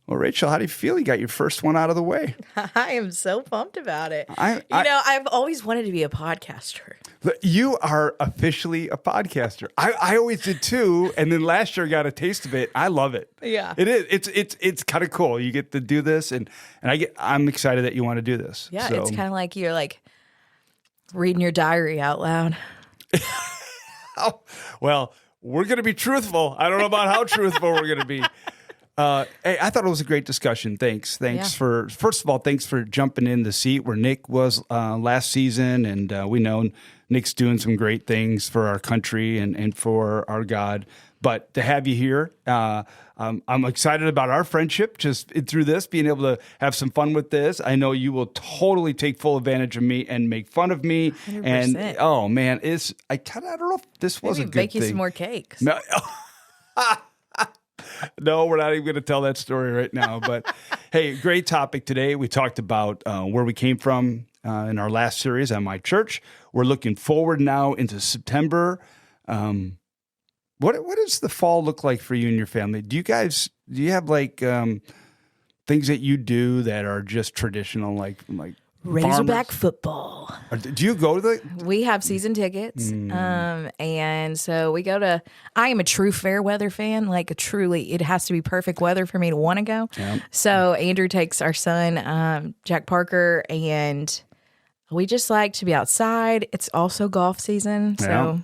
Well, Rachel, how do you feel? You got your first one out of the way. I am so pumped about it. I've always wanted to be a podcaster. You are officially a podcaster. I always did too, and then last year I got a taste of it. I love it. Yeah. It is. It's kind of cool. You get to do this, and I'm excited that you want to do this. Yeah, So. it's kind of like you're like reading your diary out loud. Oh, well, we're going to be truthful. I don't know about how truthful we're going to be. Hey, I thought it was a great discussion. Thanks for, first of all, thanks for jumping in the seat where Nick was last season. And we know Nick's doing some great things for our country and for our God. But to have you here, I'm excited about our friendship just through this, being able to have some fun with this. I know you will totally take full advantage of me and make fun of me. 100%. And, oh, man, I don't know if this was Maybe a good bake thing. you some more cakes. No. No, we're not even going to tell that story right now. But hey, great topic today. We talked about where we came from in our last series on my church. We're looking forward now into September. What does the fall look like for you and your family? Do you have like things that you do that are just traditional, like Razorback farmers? Football. Do you go to the? We have season tickets, and so we go to. I am a true fair weather fan. Like truly, it has to be perfect weather for me to want to go. Yeah. So Andrew takes our son, Jack Parker, and we just like to be outside. It's also golf season, so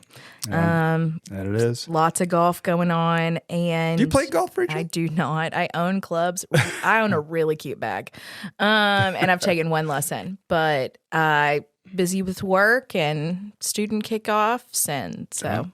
That it is. lots of golf going on. And Do you play golf, Rachel? I do not. I own clubs. I own a really cute bag, and I've taken one lesson, but I busy with work and student kickoffs, and so.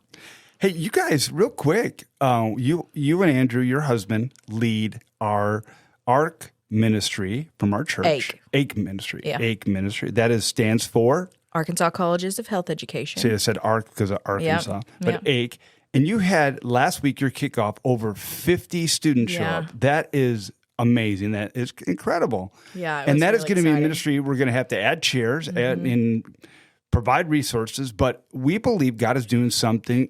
Hey, you guys, real quick, you and Andrew, your husband, lead our ARC ministry from our church. AIC ministry. Yeah. AIC ministry. That stands for? Arkansas Colleges of Health Education. See, I said ARC because of Arkansas, but Yep. AIC. And you had last week your kickoff, over 50 students show Yeah. up. That is amazing. That is incredible. Yeah, it and was that is really going to be a exciting. ministry. We're going to have to add chairs and provide resources, but we believe God is doing something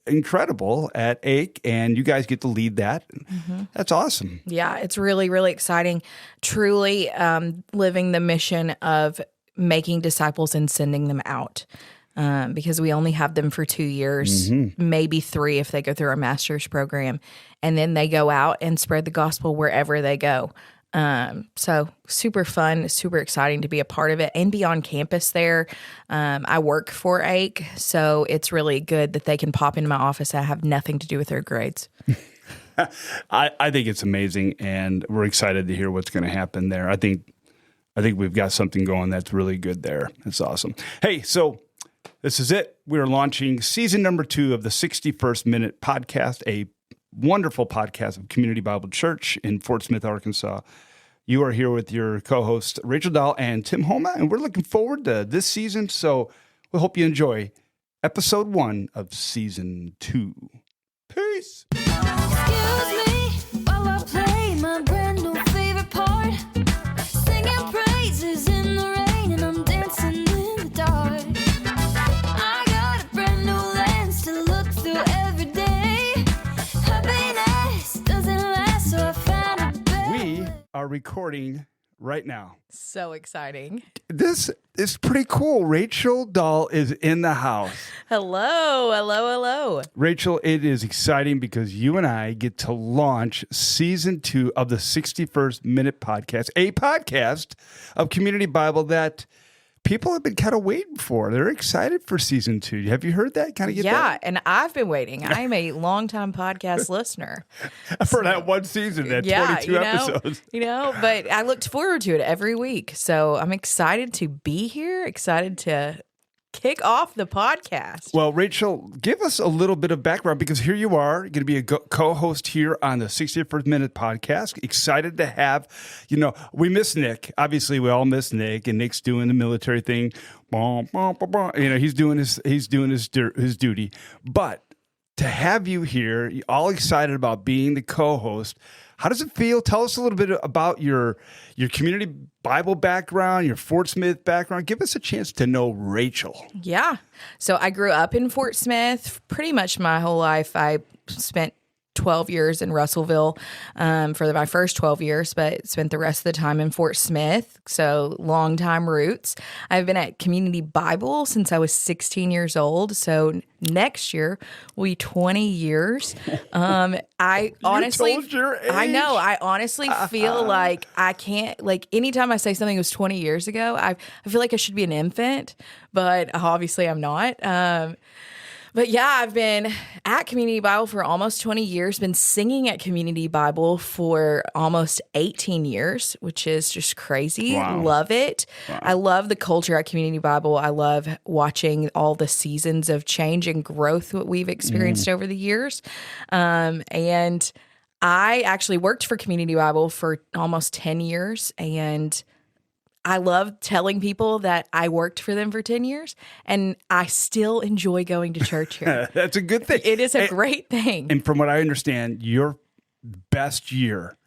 incredible at AIC, and you guys get to lead that. That's awesome. Yeah, it's really, really exciting. Truly living the mission of making disciples and sending them out. Because we only have them for 2 years, maybe 3 if they go through our master's program. And then they go out and spread the gospel wherever they go. So super fun, super exciting to be a part of it and be on campus there. I work for AIC, so it's really good that they can pop into my office. I have nothing to do with their grades. I think it's amazing, and we're excited to hear what's going to happen there. I think we've got something going that's really good there. It's awesome. Hey, so this is it. We're launching season number 2 of the 61st Minute Podcast, a wonderful podcast of Community Bible Church in Fort Smith, Arkansas. You are here with your co-hosts, Rachel Dahl and Tim Homa, and we're looking forward to this season. So we hope you enjoy episode 1 of season 2. Peace. Excuse me while I play my brand new favorite part. Singing praises in the rain and I'm dancing in the dark. I got a brand new lens to look through every day. Happiness doesn't last, so I found a better We are recording right now. So exciting. This is pretty cool. Rachel Dahl is in the house. Hello. Rachel, it is exciting because you and I get to launch season 2 of the 61st Minute Podcast, a podcast of Community Bible that people have been kind of waiting for. They're excited for season 2. Have you heard that? Kind of get Yeah, and I've been waiting. I am a longtime podcast listener. that? For that one season, that 22 episodes. But I looked forward to it every week. So I'm excited to be here, excited to kick off the podcast. Well, Rachel, give us a little bit of background because here you are, going to be a co-host here on the 61st Minute Podcast. Excited to have, we miss Nick. Obviously, we all miss Nick, and Nick's doing the military thing. He's doing his duty. But to have you here, you're all excited about being the co-host. How does it feel? Tell us a little bit about your community Bible background, your Fort Smith background. Give us a chance to know Rachel. Yeah. So I grew up in Fort Smith pretty much my whole life. I spent 12 years in Russellville for my first 12 years, but spent the rest of the time in Fort Smith. So long time roots. I've been at Community Bible since I was 16 years old. So next year will be 20 years. I honestly, told your I age. know. I honestly feel like I can't, like anytime I say something was 20 years ago, I feel like I should be an infant, but obviously I'm not. But yeah, I've been at Community Bible for almost 20 years, been singing at Community Bible for almost 18 years, which is just crazy. Wow. Love it. I love the culture at Community Bible. I love watching all the seasons of change and growth that we've experienced over the years. And I actually worked for Community Bible for almost 10 years, and I love telling people that I worked for them for 10 years, and I still enjoy going to church here. That's a good thing. It is a great thing. And from what I understand, your best year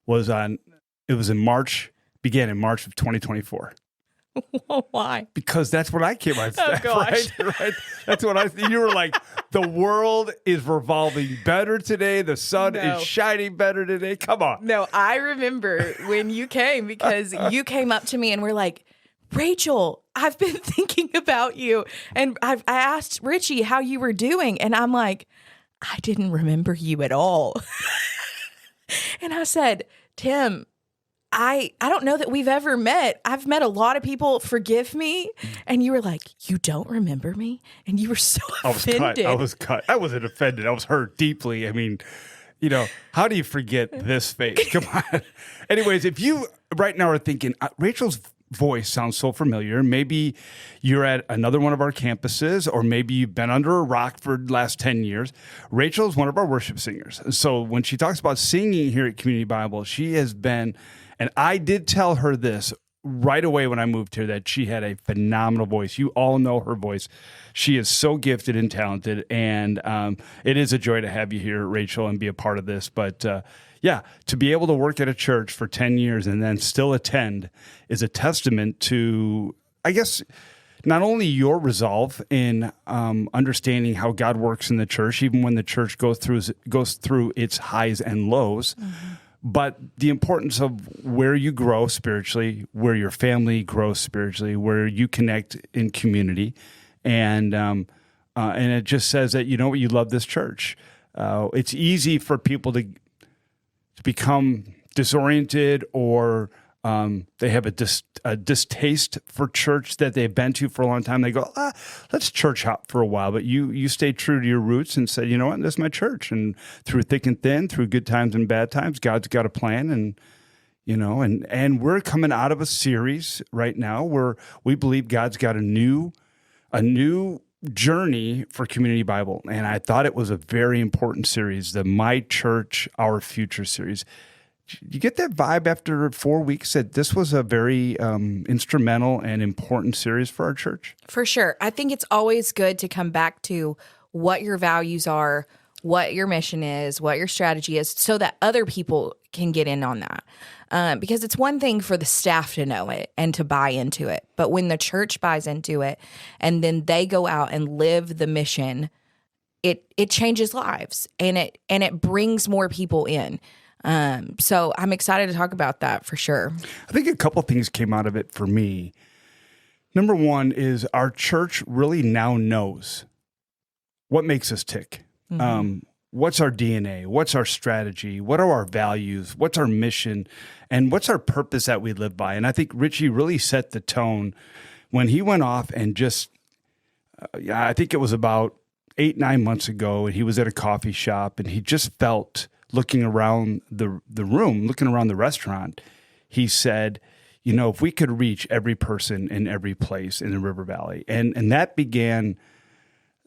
was in March, began in March of 2024. Why? Because that's what I came on staff, gosh. right? That's what you were like, the world is revolving better today. The sun No. is shining better today. Come on. No, I remember when you came because you came up to me and were like, Rachel, I've been thinking about you. And I asked Richie how you were doing. And I'm like, I didn't remember you at all. And I said, Tim, I don't know that we've ever met. I've met a lot of people. Forgive me. And you were like, you don't remember me? And you were so offended. I was cut. I wasn't offended. I was hurt deeply. I mean, how do you forget this face? Come on. Anyways, if you right now are thinking, Rachel's voice sounds so familiar. Maybe you're at another one of our campuses, or maybe you've been under a rock for the last 10 years. Rachel is one of our worship singers. So when she talks about singing here at Community Bible, she has been, and I did tell her this right away when I moved here, that she had a phenomenal voice. You all know her voice. She is so gifted and talented, and it is a joy to have you here, Rachel, and be a part of this. But yeah, to be able to work at a church for 10 years and then still attend is a testament to, I guess, not only your resolve in understanding how God works in the church, even when the church goes through its highs and lows, but the importance of where you grow spiritually, where your family grows spiritually, where you connect in community, and it just says that you love this church. It's easy for people to become disoriented, or they have a distaste for church that they've been to for a long time. They go, let's church hop for a while. But you stayed true to your roots and said, you know what, this is my church. And through thick and thin, through good times and bad times, God's got a plan. And we're coming out of a series right now where we believe God's got a new journey for Community Bible. And I thought it was a very important series, the My Church, Our Future series. You get that vibe after 4 weeks that this was a very instrumental and important series for our church? For sure. I think it's always good to come back to what your values are, what your mission is, what your strategy is, so that other people can get in on that. Because it's one thing for the staff to know it and to buy into it. But when the church buys into it and then they go out and live the mission, it changes lives, and it brings more people in. So I'm excited to talk about that for sure. I think a couple things came out of it for me. Number one is our church really now knows what makes us tick. What's our DNA? What's our strategy? What are our values? What's our mission? And what's our purpose that we live by? And I think Richie really set the tone when he went off and just, I think it was about 8-9 months ago, and he was at a coffee shop, and he just felt, looking around the room, looking around the restaurant, he said, if we could reach every person in every place in the River Valley. And that began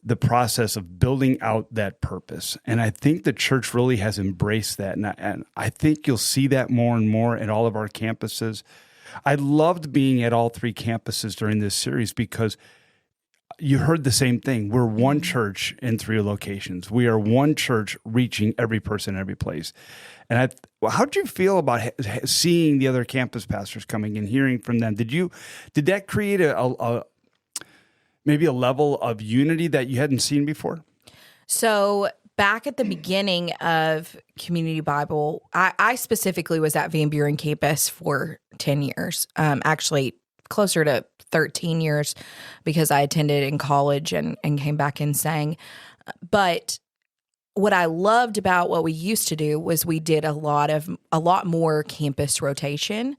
the process of building out that purpose. And I think the church really has embraced that. And I think you'll see that more and more at all of our campuses. I loved being at all 3 campuses during this series because you heard the same thing. We're one church in 3 locations. We are one church reaching every person, every place. And how did you feel about seeing the other campus pastors coming and hearing from them? Did that create maybe a level of unity that you hadn't seen before? So back at the beginning of Community Bible, I specifically was at Van Buren campus for 10 years, actually closer to 13 years because I attended in college and came back and sang. But what I loved about what we used to do was we did a lot more campus rotation.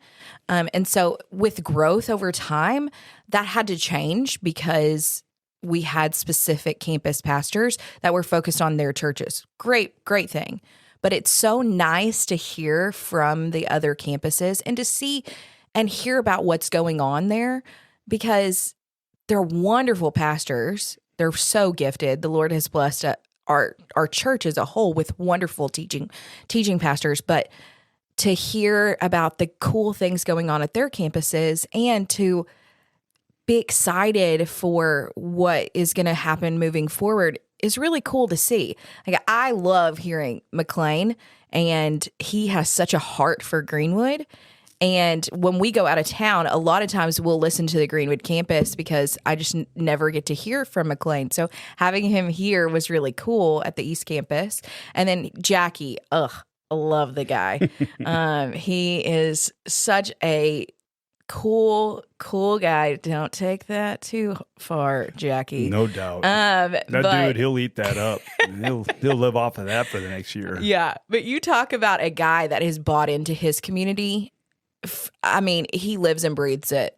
And so with growth over time, that had to change because we had specific campus pastors that were focused on their churches. Great thing. But it's so nice to hear from the other campuses and to see and hear about what's going on there because they're wonderful pastors. They're so gifted. The Lord has blessed our church as a whole with wonderful teaching pastors. But to hear about the cool things going on at their campuses and to be excited for what is going to happen moving forward is really cool to see. Like, I love hearing McLean, and he has such a heart for Greenwood. And when we go out of town, a lot of times we'll listen to the Greenwood campus because I just never get to hear from McLean. So having him here was really cool at the East Campus. And then Jackie, I love the guy. He is such a cool guy. Don't take that too far, Jackie. No doubt. But Dude, he'll eat that up. he'll live off of that for the next year. Yeah, but you talk about a guy that has bought into his community. I mean, he lives and breathes it.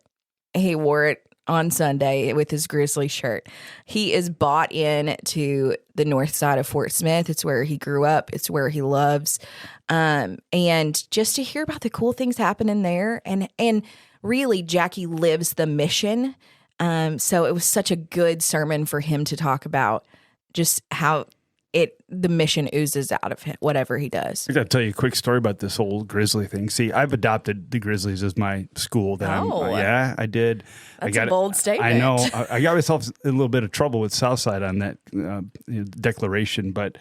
He wore it on Sunday with his Grizzly shirt. He is bought in to the north side of Fort Smith. It's where he grew up. It's where he loves. And just to hear about the cool things happening there. And really, Jackie lives the mission. So it was such a good sermon for him to talk about just how the mission oozes out of him, whatever he does. I got to tell you a quick story about this whole Grizzly thing. See, I've adopted the Grizzlies as my school. Yeah, I did. That's a bold statement. I know. I got myself in a little bit of trouble with Southside on that declaration, but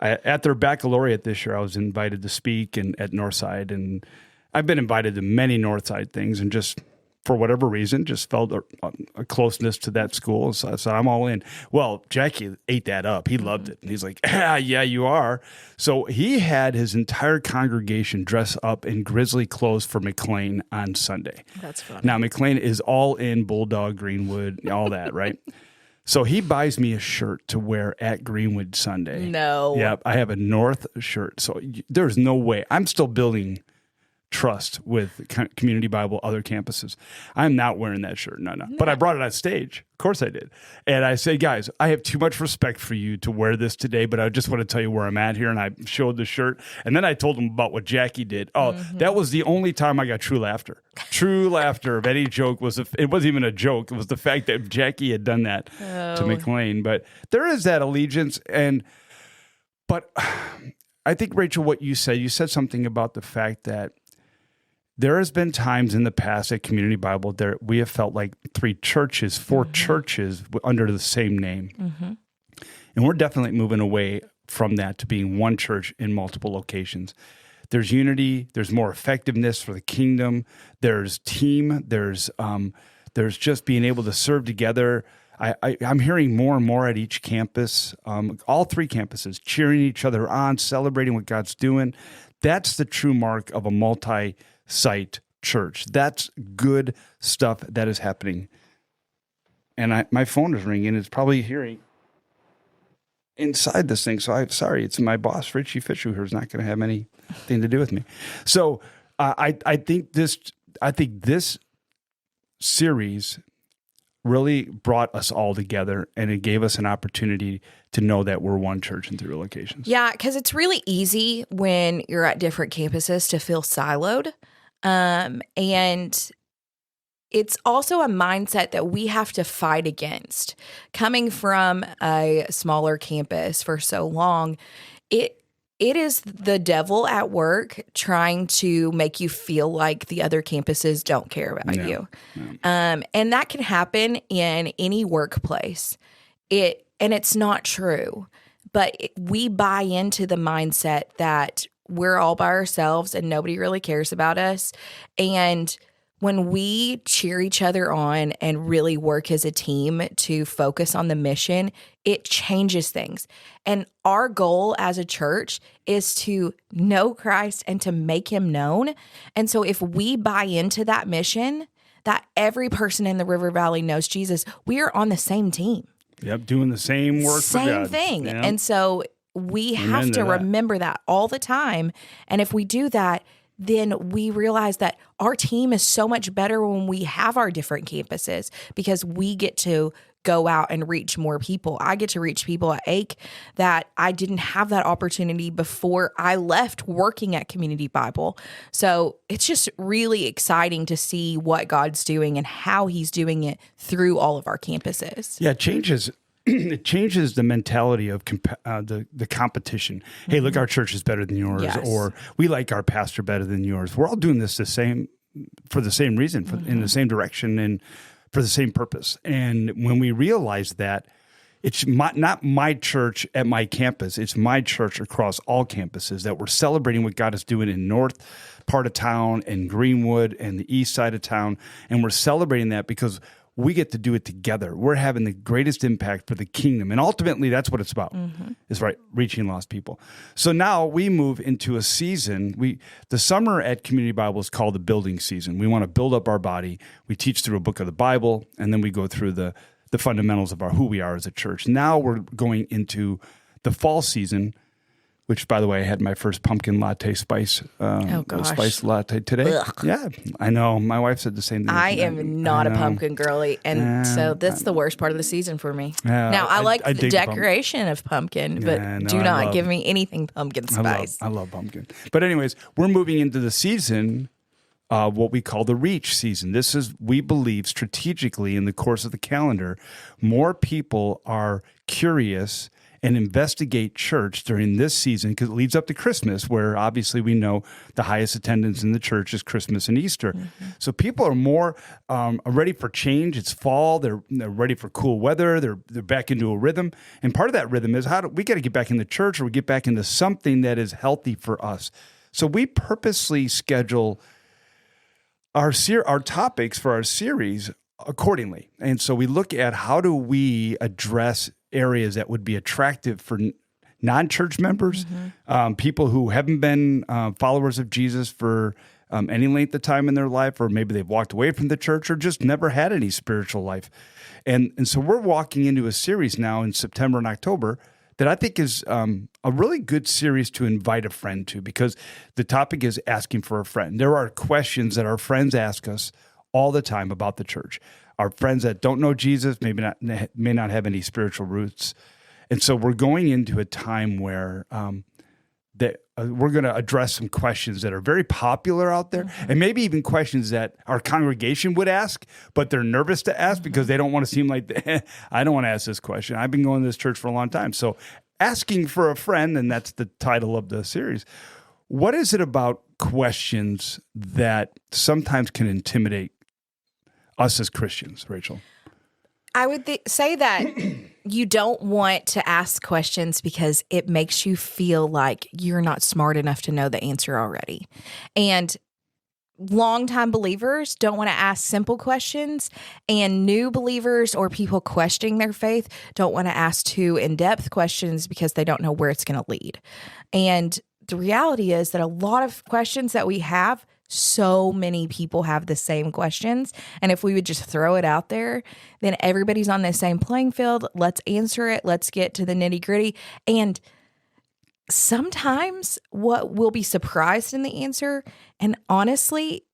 at their baccalaureate this year, I was invited to speak at Northside, and I've been invited to many Northside things, and just for whatever reason, just felt a closeness to that school. So I'm all in. Well, Jackie ate that up. He loved it. And he's like, yeah, you are. So he had his entire congregation dress up in Grizzly clothes for McLean on Sunday. That's fun. Now, McLean is all in Bulldog, Greenwood, all that, right? So he buys me a shirt to wear at Greenwood Sunday. No. Yep, I have a North shirt. So there's no way. I'm still building trust with Community Bible, other campuses. I'm not wearing that shirt. No. But I brought it on stage. Of course I did. And I say, guys, I have too much respect for you to wear this today, but I just want to tell you where I'm at here. And I showed the shirt. And then I told them about what Jackie did. Oh, that was the only time I got true laughter. True laughter of any joke it wasn't even a joke. It was the fact that Jackie had done that to McLean. But there is that allegiance. But I think, Rachel, what you said something about the fact that there has been times in the past at Community Bible there we have felt like four churches under the same name. Mm-hmm. And we're definitely moving away from that to being one church in multiple locations. There's unity, there's more effectiveness for the kingdom, there's team, there's just being able to serve together. I'm hearing more and more at each campus, all three campuses, cheering each other on, celebrating what God's doing. That's the true mark of a multi-site church. That's good stuff that is happening. And my phone is ringing. It's probably hearing inside this thing. So I'm sorry. It's my boss, Richie Fisher, who's not going to have anything to do with me. So I think this series really brought us all together, and it gave us an opportunity to know that we're one church in 3 locations. Yeah, because it's really easy when you're at different campuses to feel siloed. And it's also a mindset that we have to fight against. Coming from a smaller campus for so long, it is the devil at work trying to make you feel like the other campuses don't care about you. No. And that can happen in any workplace. And it's not true. But we buy into the mindset that we're all by ourselves and nobody really cares about us. And when we cheer each other on and really work as a team to focus on the mission, it changes things. And our goal as a church is to know Christ and to make him known. And so if we buy into that mission, that every person in the River Valley knows Jesus, we are on the same team. Yep, doing the same work for Same God. thing. Yep. And so we have Amen to to that. remember that all the time. And if we do that, then we realize that our team is so much better when we have our different campuses because we get to go out and reach more people. I get to reach people at AIC that I didn't have that opportunity before I left working at Community Bible. So it's just really exciting to see what God's doing and how he's doing it through all of our campuses. Yeah, it changes. It changes the mentality of the competition. Hey, look, our church is better than yours, Yes. or we like our pastor better than yours. We're all doing this for the same reason, in the same direction, and for the same purpose. And when we realize that, it's not my church at my campus, it's my church across all campuses, that we're celebrating what God is doing in north part of town and Greenwood and the east side of town. And we're celebrating that because we get to do it together. We're having the greatest impact for the kingdom. And ultimately, that's what it's about, is right, reaching lost people. So now we move into a season. The summer at Community Bible is called the building season. We want to build up our body. We teach through a book of the Bible, and then we go through the fundamentals of who we are as a church. Now we're going into the fall season, which, by the way, I had my first pumpkin latte spice spice latte today. Ugh. Yeah, I know. My wife said the same thing. I am not a know. pumpkin girly, and so that's the worst part of the season for me. Yeah, now, I like I the dig decoration of pumpkin, but Yeah, no, do I not love- give me anything pumpkin spice. I love pumpkin. But anyways, we're moving into the season, what we call the reach season. This is, we believe, strategically in the course of the calendar, more people are curious and investigate church during this season because it leads up to Christmas, where obviously we know the highest attendance in the church is Christmas and Easter. So people are more ready for change. It's fall. They're ready for cool weather. They're back into a rhythm. And part of that rhythm is we got to get back into church, or we get back into something that is healthy for us. So we purposely schedule our topics for our series accordingly. And so we look at how do we address areas that would be attractive for non-church members, people who haven't been followers of Jesus for any length of time in their life, or maybe they've walked away from the church or just never had any spiritual life. And so we're walking into a series now in September and October that I think is a really good series to invite a friend to, because the topic is asking for a friend. There are questions that our friends ask us all the time about the church. Our friends that don't know Jesus may not have any spiritual roots. And so we're going into a time where we're going to address some questions that are very popular out there, and maybe even questions that our congregation would ask, but they're nervous to ask because they don't want to seem like, I don't want to ask this question. I've been going to this church for a long time. So asking for a friend, and that's the title of the series. What is it about questions that sometimes can intimidate us as Christians, Rachel? I would say that you don't want to ask questions because it makes you feel like you're not smart enough to know the answer already. And longtime believers don't want to ask simple questions, and new believers or people questioning their faith don't want to ask too in-depth questions because they don't know where it's going to lead. And the reality is that a lot of questions that we have, so many people have the same questions. And if we would just throw it out there, then everybody's on the same playing field. Let's answer it. Let's get to the nitty gritty. And sometimes we'll be surprised in the answer. And honestly,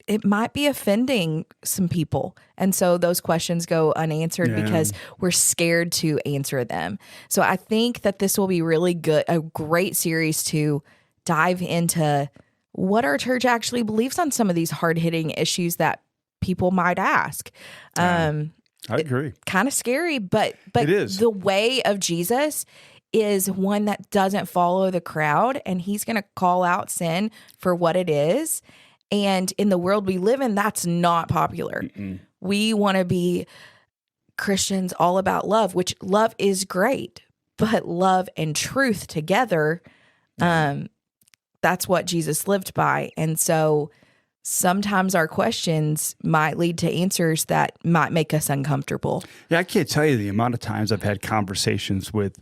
it might be offending some people. And so those questions go unanswered because we're scared to answer them. So I think that this will be really good, a great series to dive into what our church actually believes on some of these hard-hitting issues that people might ask. I agree. Kind of scary, but It is. The way of Jesus is one that doesn't follow the crowd, and he's going to call out sin for what it is. And in the world we live in, that's not popular. We want to be Christians all about love, which love is great, but love and truth together, that's what Jesus lived by. And so sometimes our questions might lead to answers that might make us uncomfortable. Yeah, I can't tell you the amount of times I've had conversations with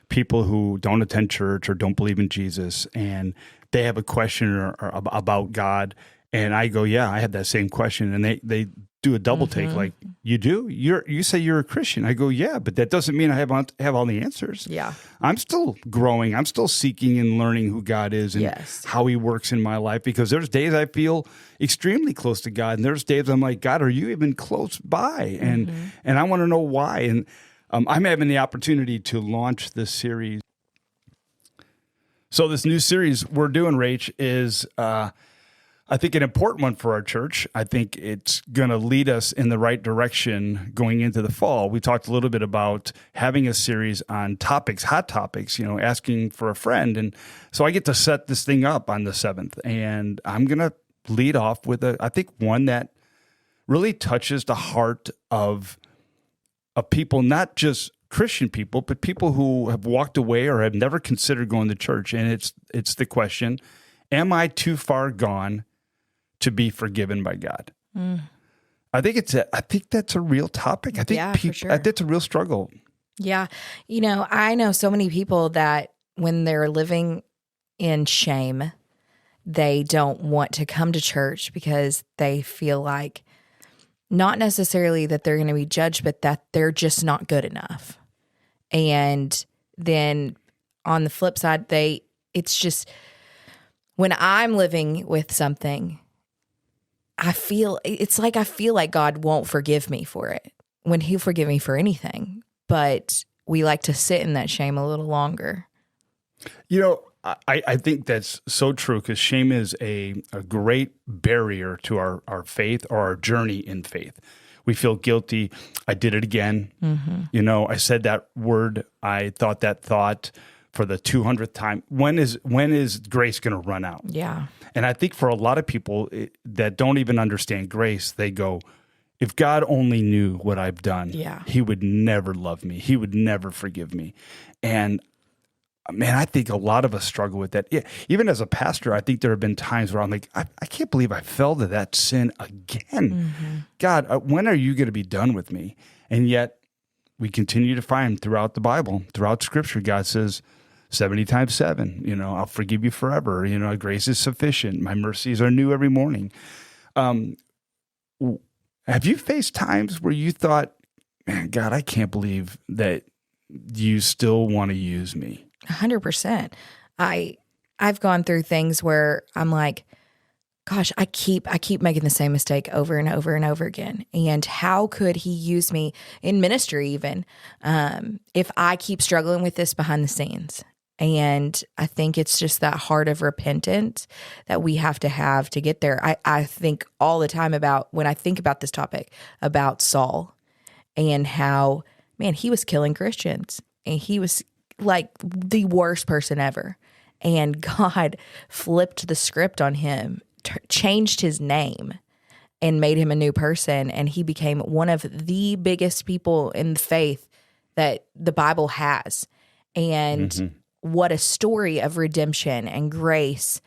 people who don't attend church or don't believe in Jesus, and they have a question or about God, and I go, "Yeah, I had that same question," and they do a double take, like, "You do? You say you're a Christian?" I go, "Yeah, but that doesn't mean I have all the answers. Yeah. I'm still growing. I'm still seeking and learning who God is and Yes. how He works in my life. Because there's days I feel extremely close to God, and there's days I'm like, God, are you even close by? And I want to know why. And I'm having the opportunity to launch this series. So this new series we're doing, Rach, is I think an important one for our church. I think it's going to lead us in the right direction going into the fall. We talked a little bit about having a series on topics, hot topics, asking for a friend. And so I get to set this thing up on the 7th, and I'm going to lead off with I think one that really touches the heart of people, not just Christian people, but people who have walked away or have never considered going to church. And it's the question, am I too far gone to be forgiven by God? I think that's a real topic. I think Yeah, for sure. that's a real struggle. Yeah. I know so many people that when they're living in shame, they don't want to come to church because they feel like not necessarily that they're going to be judged, but that they're just not good enough. And then on the flip side, it's just when I'm living with something, I feel like God won't forgive me for it when He'll forgive me for anything. But we like to sit in that shame a little longer. I think that's so true, because shame is a great barrier to our faith or our journey in faith. We feel guilty. I did it again. I said that word. I thought that thought for the 200th time. When is grace going to run out? Yeah. And I think for a lot of people that don't even understand grace, they go, if God only knew what I've done, He would never love me. He would never forgive me. And man, I think a lot of us struggle with that. Yeah, even as a pastor, I think there have been times where I'm like, I can't believe I fell to that sin again. God, when are you going to be done with me? And yet we continue to find throughout the Bible, throughout Scripture, God says, 70 times 7, I'll forgive you forever. Grace is sufficient. My mercies are new every morning. Have you faced times where you thought, man, God, I can't believe that you still want to use me? 100%. I've gone through things where I'm like, gosh, I keep making the same mistake over and over and over again. And how could He use me in ministry even if I keep struggling with this behind the scenes? And I think it's just that heart of repentance that we have to get there. I think all the time about, when I think about this topic, about Saul and how, man, he was killing Christians and he was like the worst person ever. And God flipped the script on him, changed his name and made him a new person. And he became one of the biggest people in the faith that the Bible has. And what a story of redemption and grace,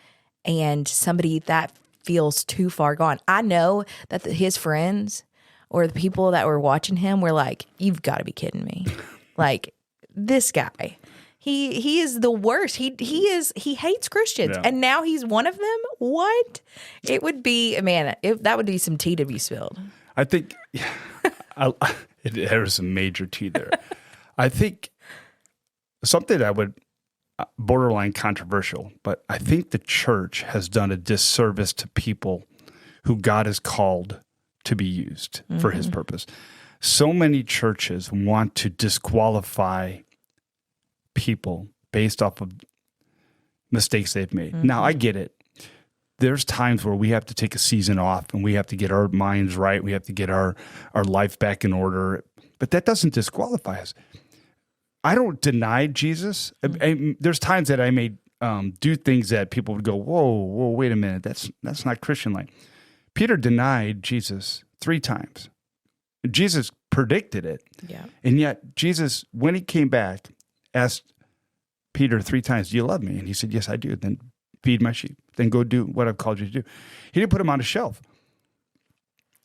and somebody that feels too far gone. I know that his friends or the people that were watching him were like, you've got to be kidding me. Like, this guy, he is the worst. He hates Christians, and now he's one of them. What? It would be, man, that would be some tea to be spilled. I think there's some major tea there. I think something that would borderline controversial, but I think the church has done a disservice to people who God has called to be used for His purpose. So many churches want to disqualify people based off of mistakes they've made. Now, I get it. There's times where we have to take a season off and we have to get our minds right. We have to get our life back in order. But that doesn't disqualify us. I don't deny Jesus. There's times that I may do things that people would go, whoa, wait a minute. That's not Christian-like. Peter denied Jesus 3 times. Jesus predicted it. Yeah. And yet Jesus, when He came back, asked Peter 3 times, do you love me? And he said, yes, I do. Then feed my sheep. then go do what I've called you to do. He didn't put him on a shelf.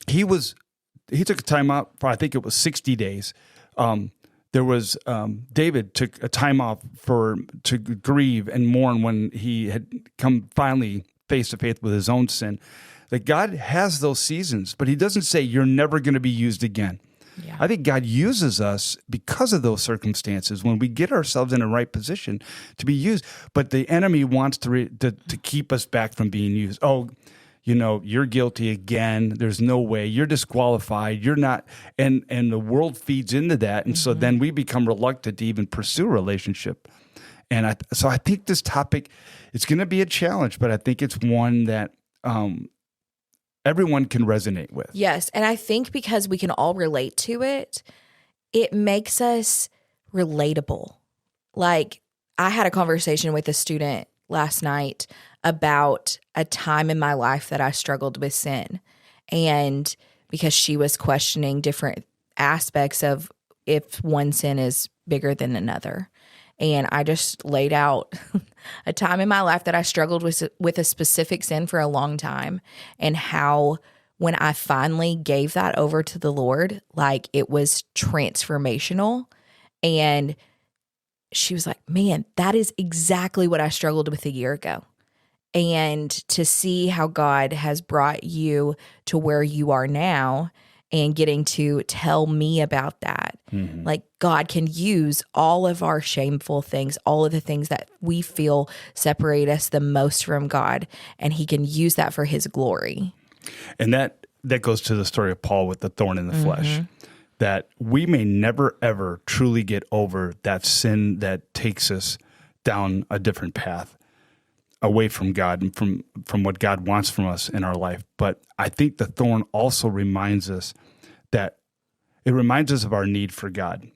He took a time out for, I think it was 60 days. David took a time off to grieve and mourn when he had come finally face to face with his own sin. That God has those seasons, but he doesn't say you're never going to be used again. Yeah. I think God uses us because of those circumstances when we get ourselves in the right position to be used. But the enemy wants to keep us back from being used. Oh, you're guilty again. There's no way. You're disqualified. You're not. And the world feeds into that. And so then we become reluctant to even pursue a relationship. And I think this topic, it's going to be a challenge, but I think it's one that everyone can resonate with. Yes. And I think because we can all relate to it, it makes us relatable. Like, I had a conversation with a student last night about a time in my life that I struggled with sin. And because she was questioning different aspects of if one sin is bigger than another. And I just laid out a time in my life that I struggled with a specific sin for a long time, and how when I finally gave that over to the Lord, like, it was transformational. And she was like, man, that is exactly what I struggled with a year ago. And to see how God has brought you to where you are now and getting to tell me about that. Mm-hmm. Like, God can use all of our shameful things, all of the things that we feel separate us the most from God, and he can use that for his glory. And that goes to the story of Paul with the thorn in the flesh, that we may never, ever truly get over that sin that takes us down a different path, away from God and from what God wants from us in our life. But I think the thorn also reminds us of our need for God.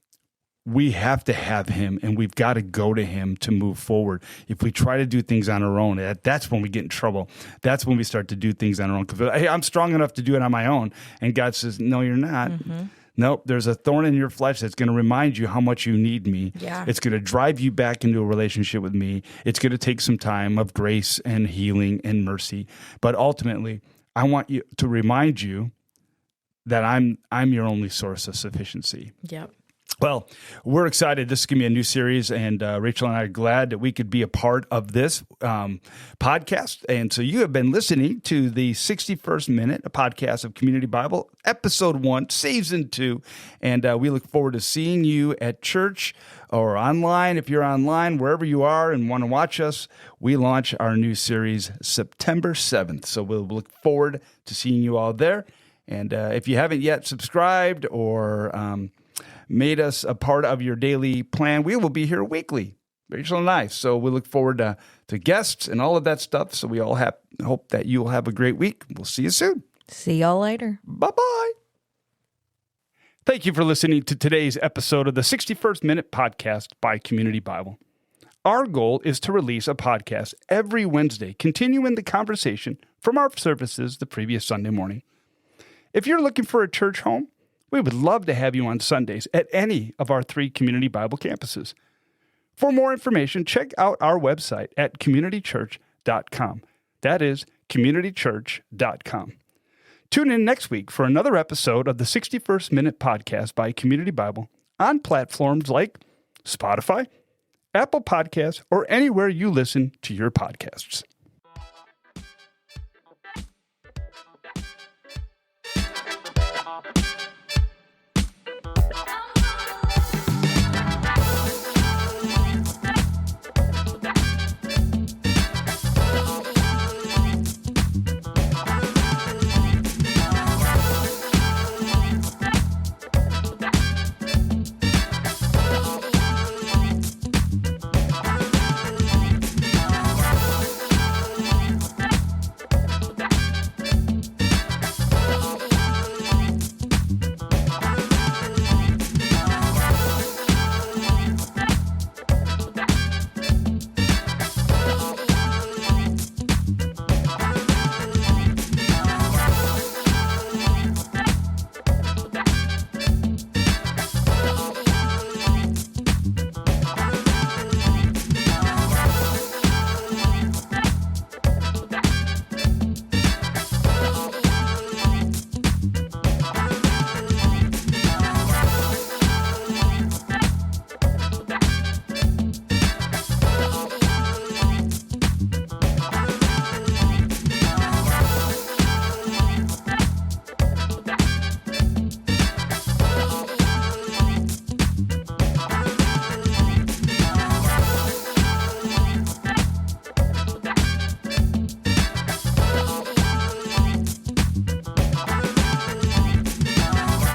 We have to have him, and we've got to go to him to move forward. If we try to do things on our own, that's when we get in trouble. That's when we start to do things on our own. Because, hey, I'm strong enough to do it on my own. And God says, no, you're not. Mm-hmm. Nope, there's a thorn in your flesh that's going to remind you how much you need me. Yeah. It's going to drive you back into a relationship with me. It's going to take some time of grace and healing and mercy. But ultimately, I want you to remind you that I'm your only source of sufficiency. Yep. Well, we're excited. This is going to be a new series, and Rachel and I are glad that we could be a part of this podcast. And so you have been listening to the 61st Minute, a podcast of Community Bible, Episode 1, Season 2. And we look forward to seeing you at church or online. If you're online, wherever you are and want to watch us, we launch our new series September 7th. So we'll look forward to seeing you all there. And if you haven't yet subscribed or made us a part of your daily plan, we will be here weekly, Rachel and I. So we look forward to guests and all of that stuff. So we all hope that you'll have a great week. We'll see you soon. See y'all later. Bye-bye. Thank you for listening to today's episode of the 61st Minute Podcast by Community Bible. Our goal is to release a podcast every Wednesday, continuing the conversation from our services the previous Sunday morning. If you're looking for a church home, we would love to have you on Sundays at any of our 3 Community Bible campuses. For more information, check out our website at communitychurch.com. That is communitychurch.com. Tune in next week for another episode of the 61st Minute Podcast by Community Bible on platforms like Spotify, Apple Podcasts, or anywhere you listen to your podcasts.